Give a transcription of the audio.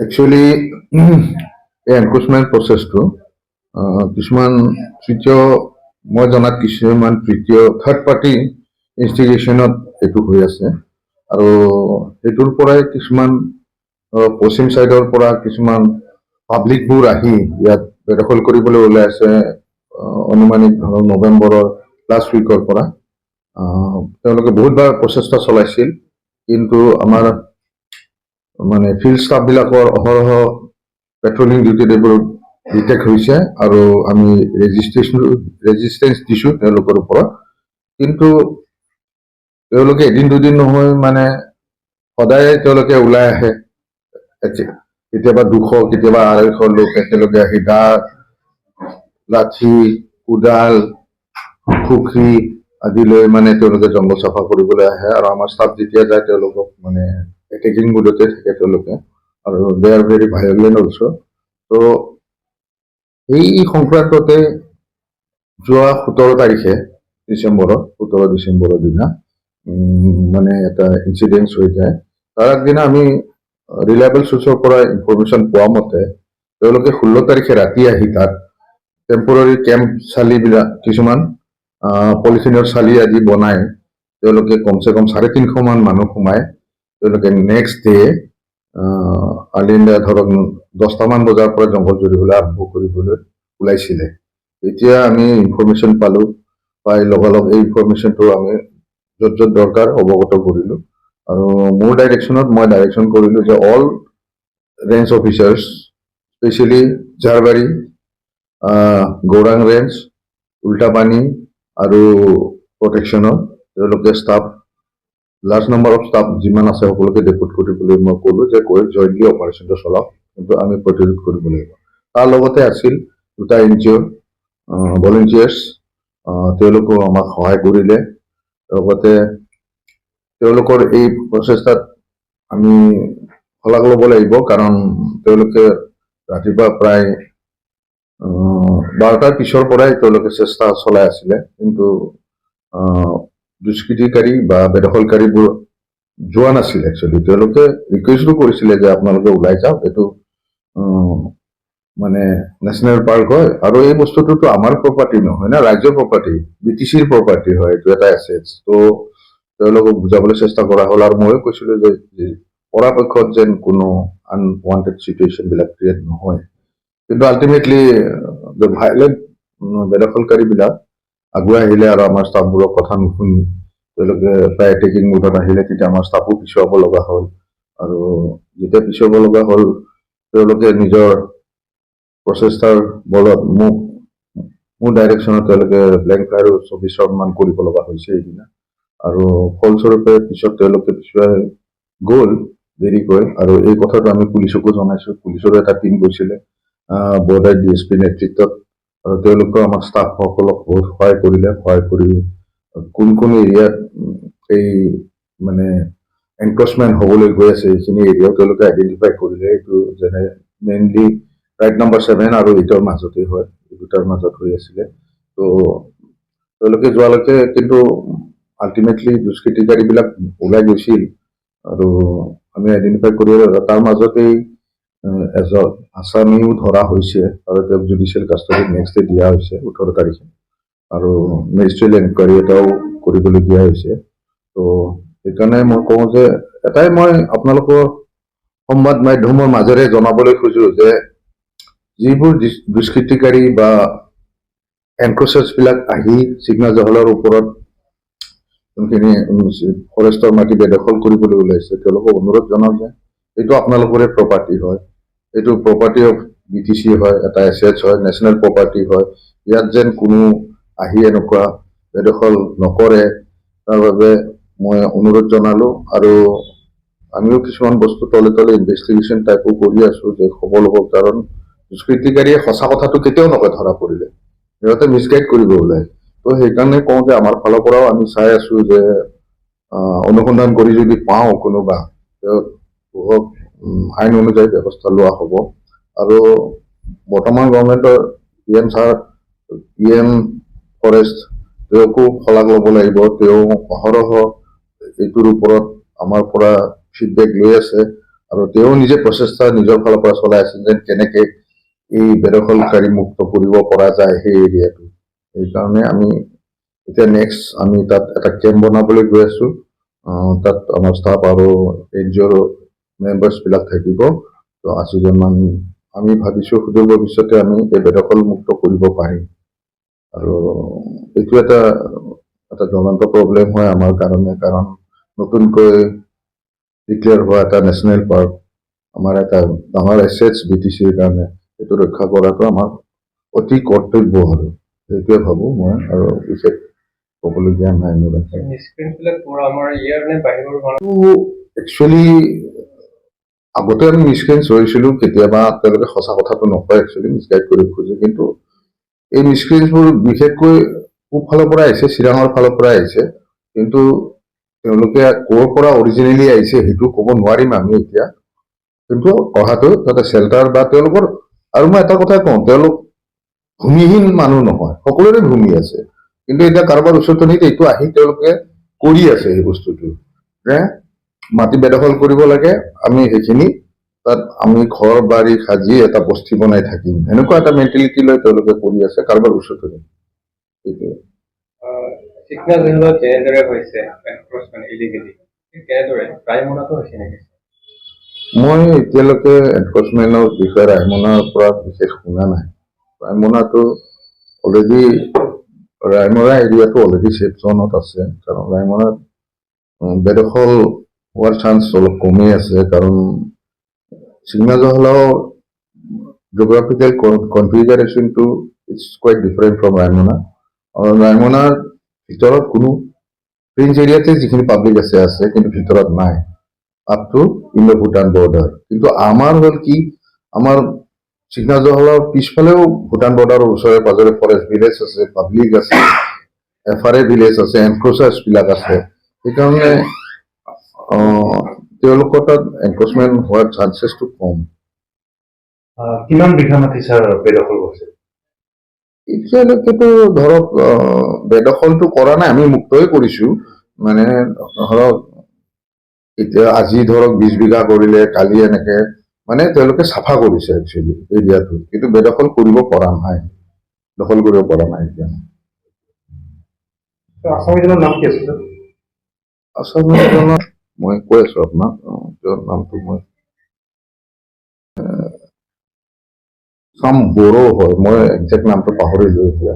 Actually এই এনক্ৰোচমেণ্ট প্ৰচেছটো কিছুমান তৃতীয় মই জনাত কিছুমান তৃতীয় থাৰ্ড পাৰ্টি ইনষ্টিটিউশ্যনত এইটো হৈ আছে আৰু সেইটোৰ পৰাই কিছুমান পশ্চিম ছাইডৰ পৰা কিছুমান পাব্লিকবোৰ আহি ইয়াত বেদখল কৰিবলৈ ওলাই আছে অনুমানিক ধৰক নৱেম্বৰৰ লাষ্ট উইকৰ পৰা তেওঁলোকে বহুতবাৰ প্ৰচেষ্টা চলাইছিল কিন্তু আমাৰ মানে ফিল্ড ষ্টাফবিলাকৰ অহৰহ পেট্ৰলিং ডিউটিত এইবোৰ ডিটেক্ট হৈছে আৰু আমি ৰেজিষ্টেঞ্চ দিছোঁ তেওঁলোকৰ ওপৰত কিন্তু তেওঁলোকে এদিন দুদিন নহয় মানে সদায় তেওঁলোকে ওলাই আহে কেতিয়াবা 200 কেতিয়াবা 250 লোক একেলগে আহি দা লাঠি কোদাল খুখি আদি লৈ মানে তেওঁলোকে জংঘল চাফা কৰিবলৈ আহে আৰু আমাৰ ষ্টাফ যেতিয়া যায় তেওঁলোকক মানে এটেকিং মুডতে থাকে তেওঁলোকে আৰু দে আৰ ভেৰি ভায়োলেণ্ট অলছ' তো এই সংক্ৰান্ততে যোৱা 17 তাৰিখে ডিচেম্বৰৰ দিনা মানে এটা ইনচিডেন্ট হৈ যায় তাৰ আগদিনা আমি ৰিলায়েবল চ'ৰ্চৰ পৰা ইনফৰমেশ্যন পোৱা মতে তেওঁলোকে 16 তাৰিখে ৰাতি আহি তাত টেম্পৰাৰী কেম্প চালিবিলাক কিছুমান পলিথিনৰ চালি আদি বনাই তেওঁলোকে কমচে কম 350 মান মানুহ সোমাই তেওঁলোকে নেক্সট ডে আৰ্লি ইণ্ডিয়া ধৰক 10টামান বজাৰ পৰা জংঘল জুৰিবলৈ আৰম্ভ কৰিবলৈ ওলাইছিলে এতিয়া আমি ইনফৰমেশ্যন পালোঁ পাই লগালগ এই ইনফৰমেশ্যনটো আমি য'ত য'ত দৰকাৰ অৱগত কৰিলোঁ আৰু মোৰ ডাইৰেকশ্যনত মই ডাইৰেকশ্যন কৰিলোঁ যে all range officers specially Jharbari Gaurang range Ultapani আৰু প্ৰটেকশ্যনৰ তেওঁলোকে staff large number of staff যিমান আছে সকলোকে ডেপুট কৰিবলৈ মই ক'লোঁ যে জইণ্টলি অপাৰেশ্যনটো চলাওক কিন্তু আমি প্ৰতিৰোধ কৰিব লাগিব তাৰ লগতে আছিল 2টা NGO ভলেণ্টিয়াৰ্ছ তেওঁলোকেও আমাক সহায় কৰিলে লগতে তেওঁলোকৰ এই প্ৰচেষ্টাত আমি শলাগ ল'ব লাগিব কাৰণ তেওঁলোকে ৰাতিপুৱা প্ৰায় 12টাৰ পিছৰ পৰাই তেওঁলোকে চেষ্টা চলাই আছিলে কিন্তু দুষ্কৃতিকাৰী বা বেদখলকাৰীবোৰ যোৱা নাছিল একচুৱেলি তেওঁলোকে ৰিকুৱেষ্টো কৰিছিলে যে আপোনালোকে ওলাই যাওক এইটো মানে নেশ্যনেল পাৰ্ক হয় আৰু এই বস্তুটোতো আমাৰ প্ৰপাৰ্টি নহয় না ৰাজ্যৰ প্ৰপাৰ্টি BTCৰ প্ৰপাৰ্টি হয় এইটো এটা এছেটছ তো তেওঁলোকক বুজাবলৈ চেষ্টা কৰা হ'ল আৰু ময়ো কৈছিলোঁ যে পৰাপক্ষত যেন কোনো আনৱান্টেড চিটুৱেশ্যনবিলাক ক্ৰিয়েট নহয় কিন্তু আল্টিমেটলি ভাইলেণ্ট বেদখলকাৰীবিলাক আগুৱাই আহিলে আৰু আমাৰ ষ্টাফবোৰক কথা নুশুনি তেওঁলোকে প্ৰায় এটেকিং মুডত আহিলে তেতিয়া আমাৰ ষ্টাফো পিছুৱাব লগা হ'ল আৰু যেতিয়া পিছুৱাব লগা হ'ল তেওঁলোকে নিজৰ প্ৰচেষ্টাৰ বলত মোৰ ডাইৰেকশ্যনত তেওঁলোকে ব্লেংক ফায়াৰ 24 মান কৰিব লগা হৈছে এইদিনা আৰু ফলস্বৰূপে পিছত তেওঁলোকে পিছুৱাই গ'ল দেৰিকৈ আৰু এই কথাটো আমি পুলিচকো জনাইছোঁ পুলিচৰো এটা টীম গৈছিলে বৰ্ডাৰ DSP নেতৃত্বত আৰু তেওঁলোকেও আমাৰ ষ্টাফসকলক বহুত সহায় কৰিলে সহায় কৰি কোন কোন এৰিয়াত এই মানে এনক্ৰচমেণ্ট হ'বলৈ গৈ আছে এইখিনি এৰিয়াও তেওঁলোকে আইডেণ্টিফাই কৰিলে এইটো যেনে মেইনলি ৰাইট নাম্বাৰ 7 আৰু 8ৰ মাজতে হয় এই দুটাৰ মাজত হৈ আছিলে তো তেওঁলোকে যোৱালৈকে কিন্তু আল্টিমেটলি দুষ্কৃতিকাৰীবিলাক ওলাই গৈছিল আৰু আমি আইডেণ্টিফাই কৰি তাৰ মাজতেই এজন আছামীও ধৰা হৈছে আৰু তেওঁক জুডিচিয়েল কাষ্টডিত নেক্সট ডে দিয়া হৈছে 18 তাৰিখে আৰু মেজিষ্ট্ৰেট এনকুৱাৰী এটাও কৰিবলৈ দিয়া হৈছে তো সেইকাৰণে মই কওঁ যে এটাই মই আপোনালোকৰ সংবাদ মাধ্যমৰ মাজেৰে জনাবলৈ খোজোঁ যে যিবোৰ দুষ্কৃতিকাৰী বা এনক্ৰচাৰ্ছবিলাক আহি চিগনা জহলৰ ওপৰত যোনখিনি ফৰেষ্টৰ মাটি বেদখল কৰিবলৈ ওলাইছে তেওঁলোকক অনুৰোধ জনাওঁ যে এইটো আপোনালোকৰে প্ৰপাৰ্টি হয় এইটো প্ৰপাৰ্টি অফ BTC হয় এটা এছেটছ হয় নেশ্যনেল প্ৰপাৰ্টি হয় ইয়াত যেন কোনো আহি এনেকুৱা বেদখল নকৰে তাৰ বাবে মই অনুৰোধ জনালোঁ আৰু আমিও কিছুমান বস্তু তলে তলে ইনভেষ্টিগেশ্যন টাইপো কৰি আছোঁ যে খবৰ ল'ব কাৰণ দুষ্কৃতিকাৰীয়ে সঁচা কথাটো কেতিয়াও নকয় ধৰা পৰিলে সিহঁতে মিছগাইড কৰিব ওলায় তো সেইকাৰণে কওঁ যে আমাৰ ফালৰ পৰাও আমি চাই আছোঁ যে অনুসন্ধান কৰি যদি পাওঁ কোনোবা তেওঁক আইন অনুযায়ী ব্যৱস্থা লোৱা হ'ব আৰু বৰ্তমান গভৰ্ণমেণ্টৰ PM ছাৰ PM ফৰেষ্ট তেওঁকো শলাগ ল'ব লাগিব তেওঁ অহৰহ এইটোৰ ওপৰত আমাৰ পৰা ফিডবেক লৈ আছে আৰু তেওঁ নিজে প্ৰচেষ্টা নিজৰ ফালৰ পৰা চলাই আছে যে কেনেকে এই বেদখলকাৰী মুক্ত কৰিব পৰা যায় সেই এৰিয়াটো। সেইকাৰণে আমি এতিয়া নেক্সট আমি তাত এটা কেম্প বনাবলৈ গৈ আছো। তাত আমাৰ ষ্টাফ আৰু NGOৰ মেম্বাৰ্ছবিলাক থাকিব। তো ৮০জনমান আমি ভাবিছোঁ সুদূৰ ভৱিষ্যতে আমি এই বেদখল মুক্ত কৰিব পাৰিম। আৰু এইটো এটা জ্বলন্ত প্ৰব্লেম হয় আমাৰ কাৰণে, কাৰণ নতুনকৈ ডিক্লেয়াৰ হোৱা এটা নেশ্যনেল পাৰ্ক, আমাৰ এটা ডাঙৰ এছেটছ BTCৰ কাৰণে এইটো ৰক্ষা কৰাটো আমাৰ অতি কৰ্তব্য আৰু সেইটোৱে ভাবোঁ মই। আৰু বিশেষ ক'বলগীয়া নাই মোৰ। একচুৱেলি আগতে আমি মিছগাইড হৈছিলোঁ, কেতিয়াবা তেওঁলোকে সঁচা কথাটো নকয়, একচুৱেলি মিছগাইড কৰিব খোজে। কিন্তু এই মিছগাইডবোৰ বিশেষকৈ পূব ফালৰ পৰা আহিছে, চিৰাঙৰ ফালৰ পৰা আহিছে। কিন্তু তেওঁলোকে ক'ৰ পৰা অৰিজিনেলি আহিছে সেইটো ক'ব নোৱাৰিম আমি এতিয়া। কিন্তু অহাটো তাতে চেল্টাৰ বা তেওঁলোকৰ, আৰু মই এটা কথা কওঁ, তেওঁলোক ভূমিহীন মানুহ নহয়, সকলোৰে ভূমি আছে। কিন্তু এতিয়া কাৰোবাৰ উচতনিত এইটো আহি তেওঁলোকে কৰি আছে এই বস্তুটো যে মাটি বেদখল কৰিব লাগে, আমি সেইখিনি তাত আমি ঘৰ বাৰী সাজি এটা বস্তি বনাই থাকিম, এনেকুৱা এটা মেণ্টেলিটি লৈ তেওঁলোকে কৰি আছে কাৰোবাৰ উচতনিত। সেইটোৱে। যেনেদৰে হৈছে এনক্ৰচমেণ্ট ইলিগেলি, কেনেদৰে ৰায়মনাতো হৈছে নেকি? মই এতিয়ালৈকে এনক্ৰচমেণ্টৰ বিষয়ে ৰায়মনাৰ পৰা বিশেষ শুনা নাই। ৰায়মনাটো অলৰেডি ৰায়মনা এৰিয়াটো অলৰেডি ছেফ জ'নত আছে, কাৰণ ৰায়মনাত বেদখল হোৱাৰ চান্স অলপ কমেই আছে, কাৰণ চিগনাজহলাও জিঅ'গ্ৰাফিকেল কনফিগাৰেশ্যনটো it's quite different from Raimona. আৰু ৰায়মনাৰ ভিতৰত কোনো ফ্ৰিঞ্জ এৰিয়াতে যিখিনি পাব্লিক আছে, কিন্তু ভিতৰত নাই, up to Indo Bhutan border. কিন্তু আমাৰ হ'ল কি, আমাৰ চিগনাজহলাৰ পিছফালেও ভূটান বৰ্ডাৰৰ ওচৰে পাজৰে ফৰেষ্ট ভিলেজ আছে, পাব্লিক আছে, FRA ভিলেজ আছে, এনক্ৰচাৰ্ছবিলাক আছে। সেইকাৰণে তেওঁলোকৰ তাত এনক্ৰচমেণ্ট হোৱাৰ চান্সেছটো কম। কিমান বিঘা মাটি ছাৰ বেদখল হৈছে? এতিয়ালৈকেতো ধৰক বেদখলটো কৰা নাই, আমি মুক্তই কৰিছোঁ। মানে ধৰক এতিয়া আজি ধৰক 20 বিঘা কৰিলে, কালি এনেকে মানে তেওঁলোকে চাফা কৰিছে একচুৱেলি এৰিয়াটো, কিন্তু বেদখল কৰিব পৰা নাই, দখল কৰিব পৰা নাই এতিয়া। আসামীজনৰ নাম কি আছিল? আসামীজনৰ মই কৈ আছো আপোনাক, তেওঁৰ নামটো মই চাম বড়ো হয়, মই একজেক্ট নামটো পাহৰিলোঁ এতিয়া।